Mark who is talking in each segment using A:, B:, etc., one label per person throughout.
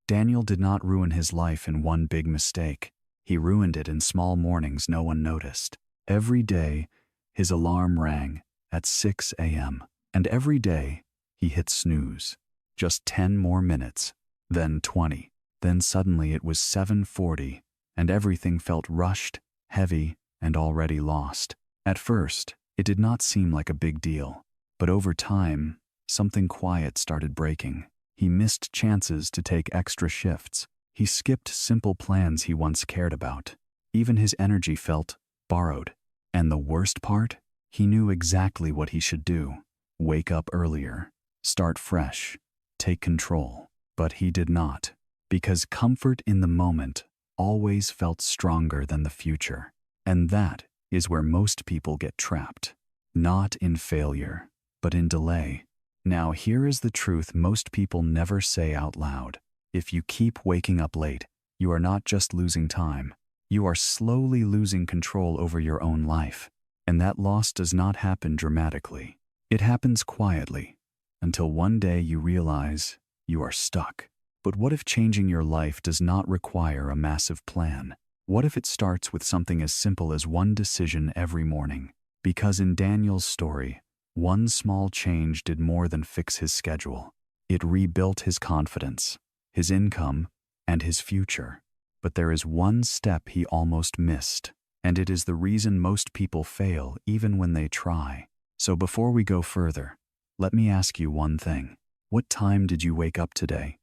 A: Daniel did not ruin his life in one big mistake. He ruined it in small mornings no one noticed. Every day, his alarm rang at 6 a.m. And every day, he hit snooze. Just 10 more minutes, then 20. Then suddenly it was 7:40, and everything felt rushed, heavy, and already lost. At first, it did not seem like a big deal. But over time, something quiet started breaking. He missed chances to take extra shifts. He skipped simple plans he once cared about. Even his energy felt borrowed. And the worst part? He knew exactly what he should do. Wake up earlier. Start fresh. Take control. But he did not. Because comfort in the moment always felt stronger than the future. And that is where most people get trapped. Not in failure, but in delay. Now here is the truth most people never say out loud. If you keep waking up late, you are not just losing time. You are slowly losing control over your own life. And that loss does not happen dramatically. It happens quietly, until one day you realize you are stuck. But what if changing your life does not require a massive plan? What if it starts with something as simple as one decision every morning? Because in Daniel's story, one small change did more than fix his schedule. It rebuilt his confidence, his income, and his future. But there is one step he almost missed, and it is the reason most people fail even when they try. So before we go further, let me ask you one thing. What time did you wake up today?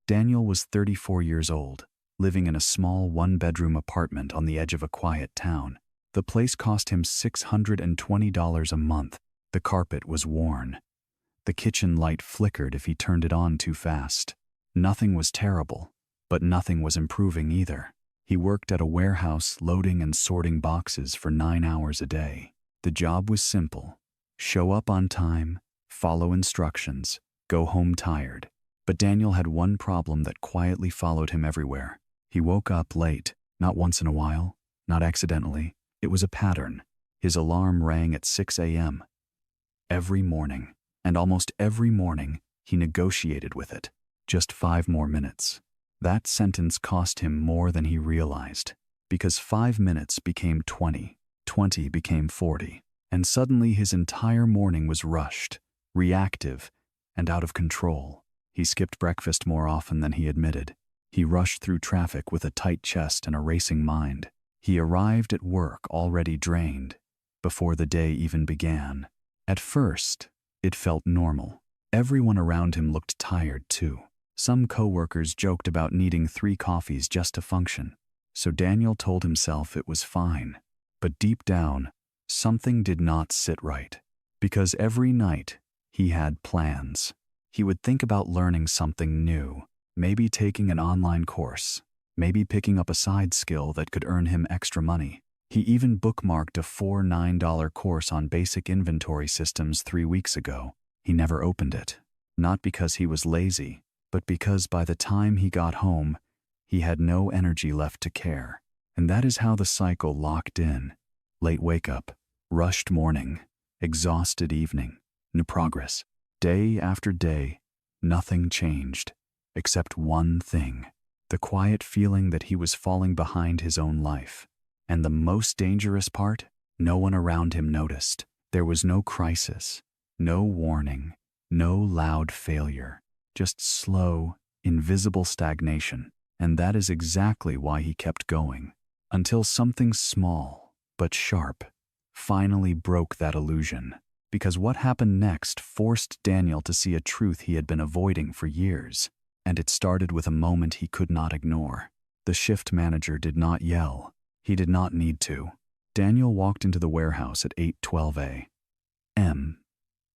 A: Daniel was 34 years old, living in a small one-bedroom apartment on the edge of a quiet town. The place cost him $620 a month. The carpet was worn. The kitchen light flickered if he turned it on too fast. Nothing was terrible, but nothing was improving either. He worked at a warehouse loading and sorting boxes for 9 hours a day. The job was simple. Show up on time, follow instructions, go home tired. But Daniel had one problem that quietly followed him everywhere. He woke up late, not once in a while, not accidentally. It was a pattern. His alarm rang at 6 a.m. every morning, and almost every morning he negotiated with it. Just 5 more minutes. That sentence cost him more than he realized, because 5 minutes became 20, 20 became 40, and suddenly his entire morning was rushed, reactive, and out of control. He skipped breakfast more often than he admitted. He rushed through traffic with a tight chest and a racing mind. He arrived at work already drained, before the day even began. At first, it felt normal. Everyone around him looked tired too. Some coworkers joked about needing 3 coffees just to function. So Daniel told himself it was fine. But deep down, something did not sit right. Because every night, he had plans. He would think about learning something new, maybe taking an online course, maybe picking up a side skill that could earn him extra money. He even bookmarked a $9 course on basic inventory systems 3 weeks ago. He never opened it. Not because he was lazy, but because by the time he got home, he had no energy left to care. And that is how the cycle locked in. Late wake-up, rushed morning, exhausted evening, no progress. Day after day, nothing changed, except one thing. The quiet feeling that he was falling behind his own life. And the most dangerous part, no one around him noticed. There was no crisis, no warning, no loud failure. Just slow, invisible stagnation. And that is exactly why he kept going. Until something small, but sharp, finally broke that illusion. Because what happened next forced Daniel to see a truth he had been avoiding for years. And it started with a moment he could not ignore. The shift manager did not yell. He did not need to. Daniel walked into the warehouse at 8:12 a.m.,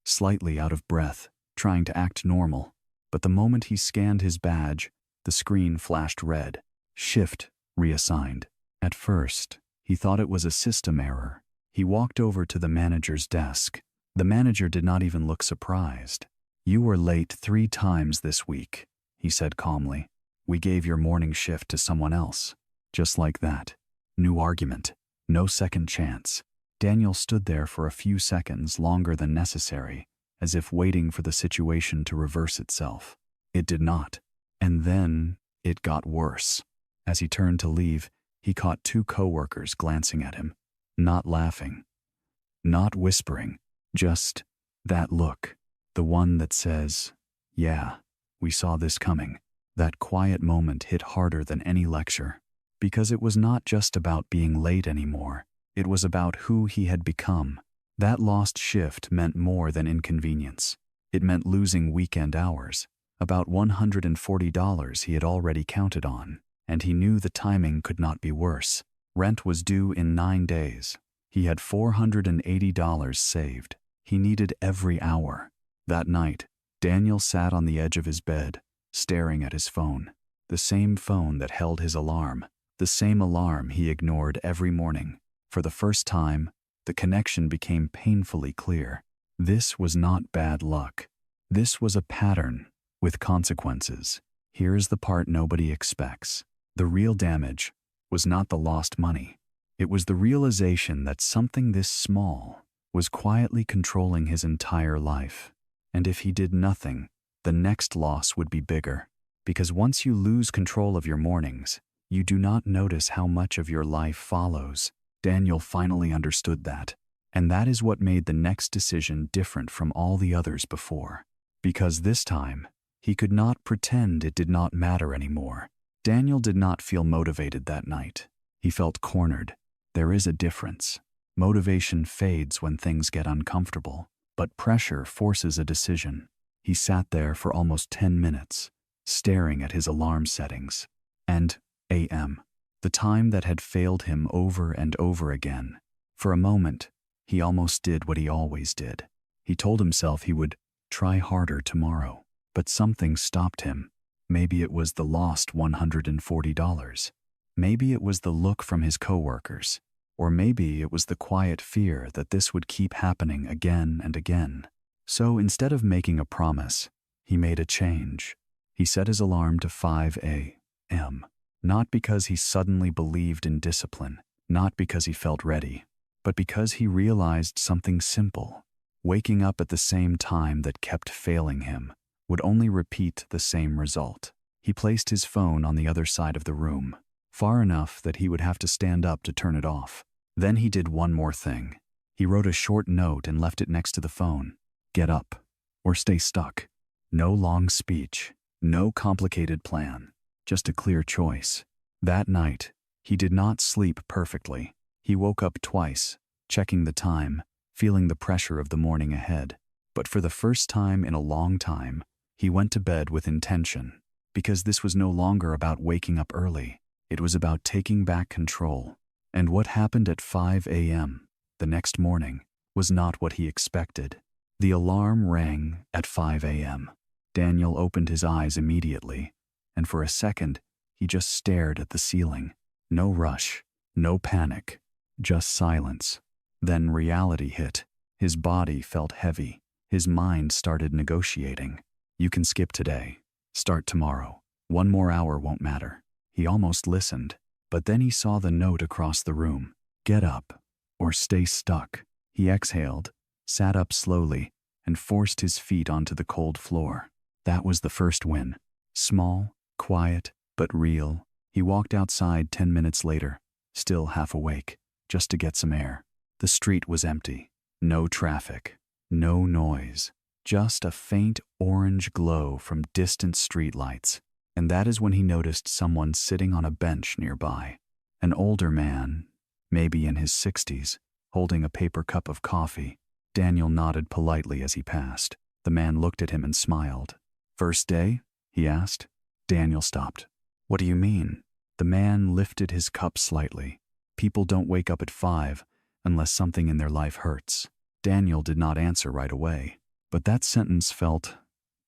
A: slightly out of breath, trying to act normal. But the moment he scanned his badge, the screen flashed red. Shift reassigned. At first, he thought it was a system error. He walked over to the manager's desk. The manager did not even look surprised. "You were late 3 times this week," he said calmly. "We gave your morning shift to someone else." Just like that. New argument. No second chance. Daniel stood there for a few seconds longer than necessary, as if waiting for the situation to reverse itself. It did not. And then it got worse. As he turned to leave, he caught two coworkers glancing at him, not laughing, not whispering, just that look, the one that says, "Yeah, we saw this coming." That quiet moment hit harder than any lecture, because it was not just about being late anymore. It was about who he had become. That lost shift meant more than inconvenience. It meant losing weekend hours, about $140 he had already counted on, and he knew the timing could not be worse. Rent was due in 9 days. He had $480 saved. He needed every hour. That night, Daniel sat on the edge of his bed, staring at his phone. The same phone that held his alarm. The same alarm he ignored every morning. For the first time, the connection became painfully clear. This was not bad luck. This was a pattern with consequences. Here's the part nobody expects. The real damage was not the lost money. It was the realization that something this small was quietly controlling his entire life. And if he did nothing, the next loss would be bigger. Because once you lose control of your mornings, you do not notice how much of your life follows. Daniel finally understood that. And that is what made the next decision different from all the others before. Because this time, he could not pretend it did not matter anymore. Daniel did not feel motivated that night. He felt cornered. There is a difference. Motivation fades when things get uncomfortable, but pressure forces a decision. He sat there for almost 10 minutes, staring at his alarm settings. And a.m., the time that had failed him over and over again. For a moment, he almost did what he always did. He told himself he would try harder tomorrow, but something stopped him. Maybe it was the lost $140. Maybe it was the look from his coworkers. Or maybe it was the quiet fear that this would keep happening again and again. So instead of making a promise, he made a change. He set his alarm to 5 a.m., not because he suddenly believed in discipline, not because he felt ready, but because he realized something simple. Waking up at the same time that kept failing him would only repeat the same result. He placed his phone on the other side of the room, far enough that he would have to stand up to turn it off. Then he did one more thing. He wrote a short note and left it next to the phone. Get up, or stay stuck. No long speech, no complicated plan, just a clear choice. That night, he did not sleep perfectly. He woke up twice, checking the time, feeling the pressure of the morning ahead. But for the first time in a long time, he went to bed with intention, because this was no longer about waking up early. It was about taking back control. And what happened at 5 a.m. the next morning was not what he expected. The alarm rang at 5 a.m. Daniel opened his eyes immediately, and for a second, he just stared at the ceiling. No rush, no panic, just silence. Then reality hit. His body felt heavy. His mind started negotiating. You can skip today. Start tomorrow. 1 more hour won't matter. He almost listened. But then he saw the note across the room. Get up, or stay stuck. He exhaled, sat up slowly, and forced his feet onto the cold floor. That was the first win. Small, quiet, but real. He walked outside 10 minutes later, still half awake, just to get some air. The street was empty. No traffic, no noise, just a faint orange glow from distant streetlights. And that is when he noticed someone sitting on a bench nearby. An older man, maybe in his 60s, holding a paper cup of coffee. Daniel nodded politely as he passed. The man looked at him and smiled. First day? He asked. Daniel stopped. What do you mean? The man lifted his cup slightly. People don't wake up at 5 unless something in their life hurts. Daniel did not answer right away, but that sentence felt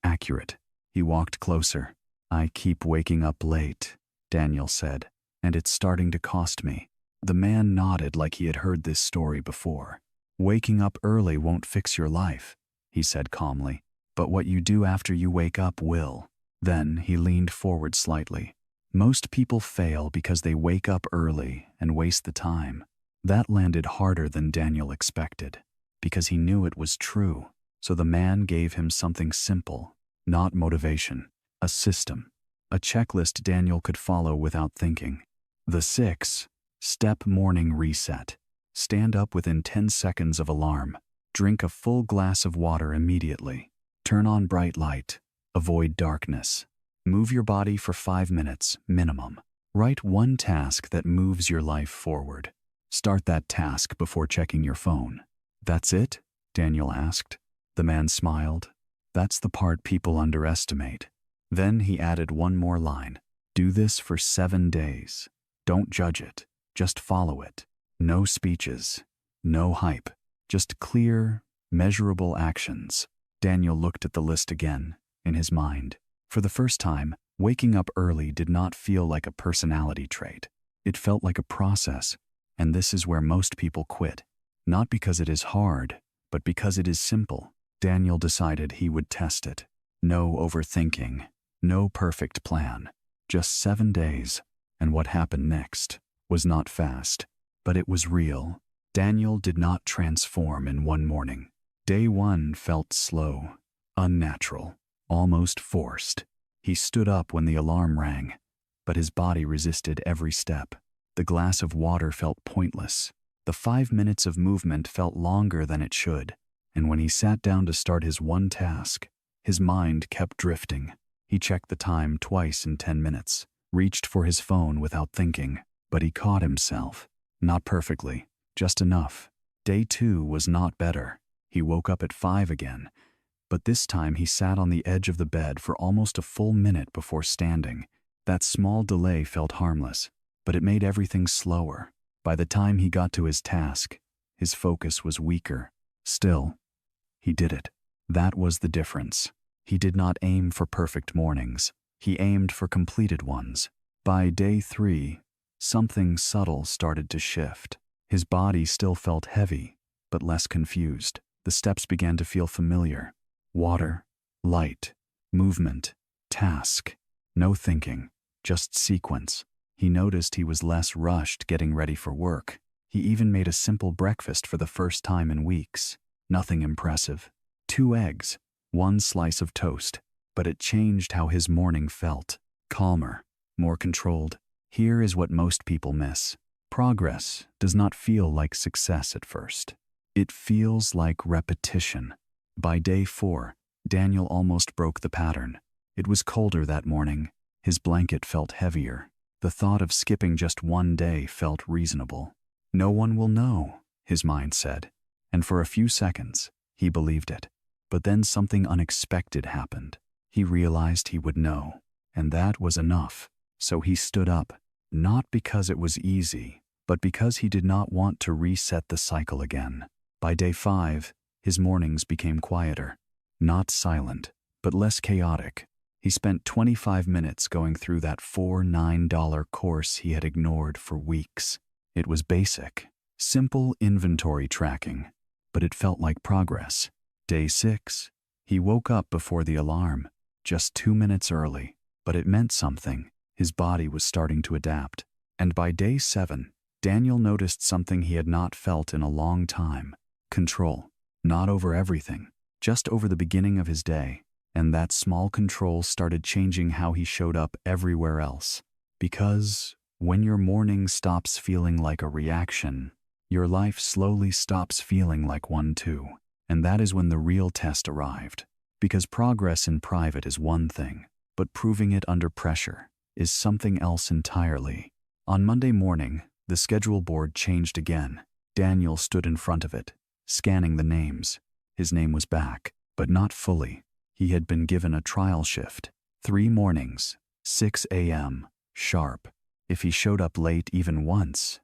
A: accurate. He walked closer. I keep waking up late, Daniel said, and it's starting to cost me. The man nodded like he had heard this story before. Waking up early won't fix your life, he said calmly, but what you do after you wake up will. Then he leaned forward slightly. Most people fail because they wake up early and waste the time. That landed harder than Daniel expected, because he knew it was true. So the man gave him something simple, not motivation, a system, a checklist Daniel could follow without thinking. The 6-step morning reset. Stand up within 10 seconds of alarm. Drink a full glass of water immediately. Turn on bright light. Avoid darkness. Move your body for 5 minutes, minimum. Write one task that moves your life forward. Start that task before checking your phone. That's it? Daniel asked. The man smiled. That's the part people underestimate. Then he added one more line. Do this for 7 days. Don't judge it. Just follow it. No speeches. No hype. Just clear, measurable actions. Daniel looked at the list again, in his mind. For the first time, waking up early did not feel like a personality trait. It felt like a process, and this is where most people quit. Not because it is hard, but because it is simple. Daniel decided he would test it. No overthinking, no perfect plan. Just 7 days, and what happened next was not fast, but it was real. Daniel did not transform in one morning. Day 1 felt slow, unnatural, almost forced. He stood up when the alarm rang, but his body resisted every step. The glass of water felt pointless. The 5 minutes of movement felt longer than it should, and when he sat down to start his one task, his mind kept drifting. He checked the time twice in 10 minutes, reached for his phone without thinking, but he caught himself. Not perfectly, just enough. Day 2 was not better. He woke up at 5 again, but this time he sat on the edge of the bed for almost a full minute before standing. That small delay felt harmless, but it made everything slower. By the time he got to his task, his focus was weaker. Still, he did it. That was the difference. He did not aim for perfect mornings. He aimed for completed ones. By day 3, something subtle started to shift. His body still felt heavy, but less confused. The steps began to feel familiar. Water, light, movement, task. No thinking, just sequence. He noticed he was less rushed getting ready for work. He even made a simple breakfast for the first time in weeks. Nothing impressive. 2 eggs, 1 slice of toast. But it changed how his morning felt. Calmer, more controlled. Here is what most people miss. Progress does not feel like success at first. It feels like repetition. By day 4, Daniel almost broke the pattern. It was colder that morning. His blanket felt heavier. The thought of skipping just 1 day felt reasonable. No one will know, his mind said. And for a few seconds, he believed it. But then something unexpected happened. He realized he would know, and that was enough. So he stood up, not because it was easy, but because he did not want to reset the cycle again. By day 5, his mornings became quieter. Not silent, but less chaotic. He spent 25 minutes going through that $9 course he had ignored for weeks. It was basic, simple inventory tracking, but it felt like progress. Day 6, he woke up before the alarm, just 2 minutes early, but it meant something. His body was starting to adapt. And by day 7, Daniel noticed something he had not felt in a long time. Control. Not over everything, just over the beginning of his day. And that small control started changing how he showed up everywhere else. Because when your morning stops feeling like a reaction, your life slowly stops feeling like one too. And that is when the real test arrived. Because progress in private is one thing, but proving it under pressure is something else entirely. On Monday morning, the schedule board changed again. Daniel stood in front of it, scanning the names. His name was back, but not fully. He had been given a trial shift. 3 mornings, 6 a.m., sharp. If he showed up late even once,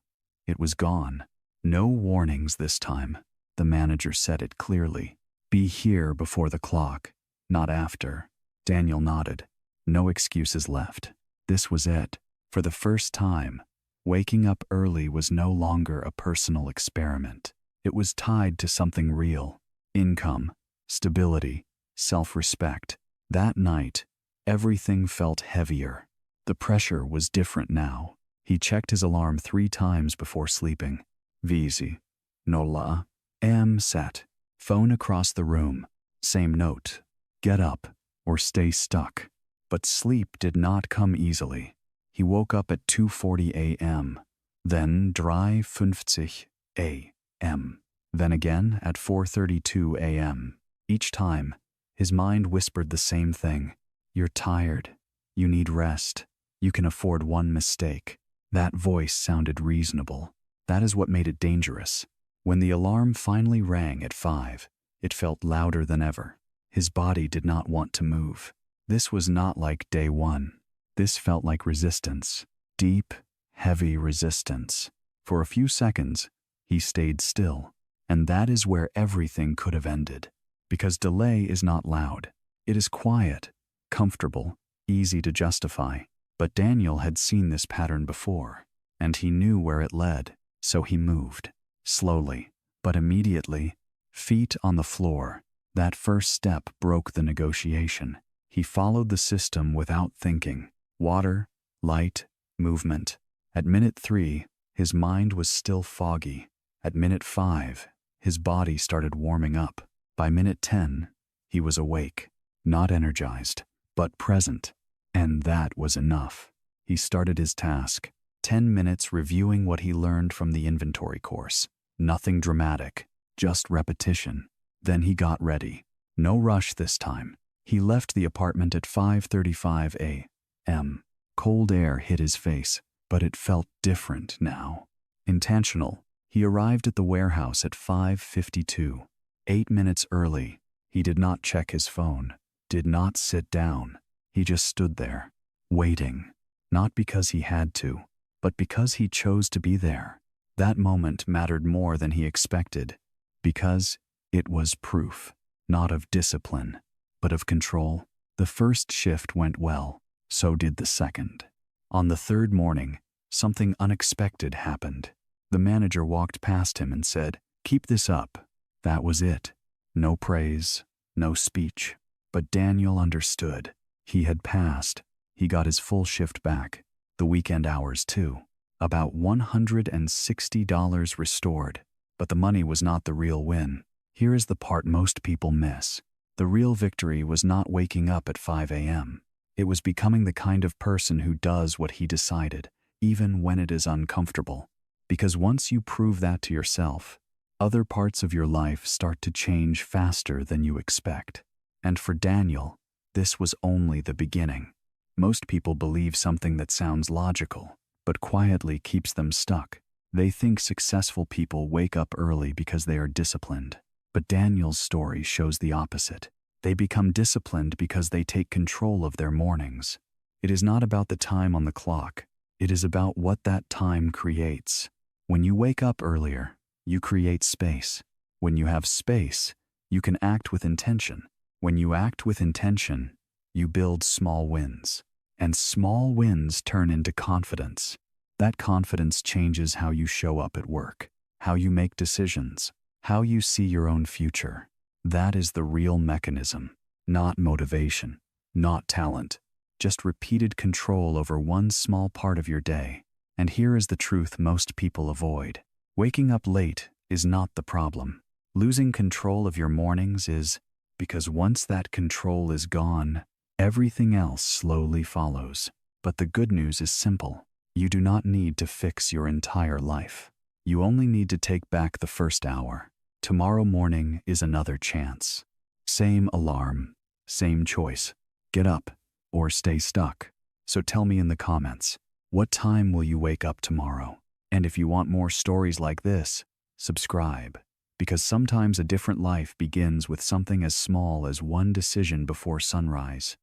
A: it was gone. No warnings this time. The manager said it clearly. Be here before the clock, not after. Daniel nodded. No excuses left. This was it. For the first time, waking up early was no longer a personal experiment. It was tied to something real. Income, stability, self-respect. That night, everything felt heavier. The pressure was different now. He checked his alarm 3 times before sleeping. Visi. Nola. Am set. Phone across the room. Same note. Get up or stay stuck. But sleep did not come easily. He woke up at 2:40 a.m., then 3:50 a.m., then again at 4:32 a.m. Each time, his mind whispered the same thing. You're tired. You need rest. You can afford one mistake. That voice sounded reasonable. That is what made it dangerous. When the alarm finally rang at 5, it felt louder than ever. His body did not want to move. This was not like day one. This felt like resistance. Deep, heavy resistance. For a few seconds, he stayed still. And that is where everything could have ended. Because delay is not loud. It is quiet, comfortable, easy to justify. But Daniel had seen this pattern before, and he knew where it led, so he moved. Slowly, but immediately, feet on the floor. That first step broke the negotiation. He followed the system without thinking. Water, light, movement. At minute 3, his mind was still foggy. At minute 5, his body started warming up. By minute 10, he was awake, not energized, but present. And that was enough. He started his task. 10 minutes reviewing what he learned from the inventory course. Nothing dramatic, just repetition. Then he got ready. No rush this time. He left the apartment at 5:35 a.m. Cold air hit his face, but it felt different now. Intentional. He arrived at the warehouse at 5:52. 8 minutes early. He did not check his phone, did not sit down. He just stood there, waiting. Not because he had to, but because he chose to be there. That moment mattered more than he expected, because it was proof, not of discipline, but of control. The first shift went well, so did the second. On the third morning, something unexpected happened. The manager walked past him and said, "Keep this up." That was it. No praise, no speech. But Daniel understood. He had passed. He got his full shift back. The weekend hours too. About $160 restored. But the money was not the real win. Here is the part most people miss. The real victory was not waking up at 5 a.m. It was becoming the kind of person who does what he decided, even when it is uncomfortable. Because once you prove that to yourself, other parts of your life start to change faster than you expect. And for Daniel, this was only the beginning. Most people believe something that sounds logical, but quietly keeps them stuck. They think successful people wake up early because they are disciplined. But Daniel's story shows the opposite. They become disciplined because they take control of their mornings. It is not about the time on the clock. It is about what that time creates. When you wake up earlier, you create space. When you have space, you can act with intention. When you act with intention, you build small wins. And small wins turn into confidence. That confidence changes how you show up at work, how you make decisions, how you see your own future. That is the real mechanism. Not motivation, not talent, just repeated control over one small part of your day. And here is the truth most people avoid. Waking up late is not the problem. Losing control of your mornings is, because once that control is gone, everything else slowly follows. But the good news is simple. You do not need to fix your entire life. You only need to take back the first hour. Tomorrow morning is another chance. Same alarm, same choice. Get up or stay stuck. So tell me in the comments, what time will you wake up tomorrow? And if you want more stories like this, subscribe. Because sometimes a different life begins with something as small as one decision before sunrise.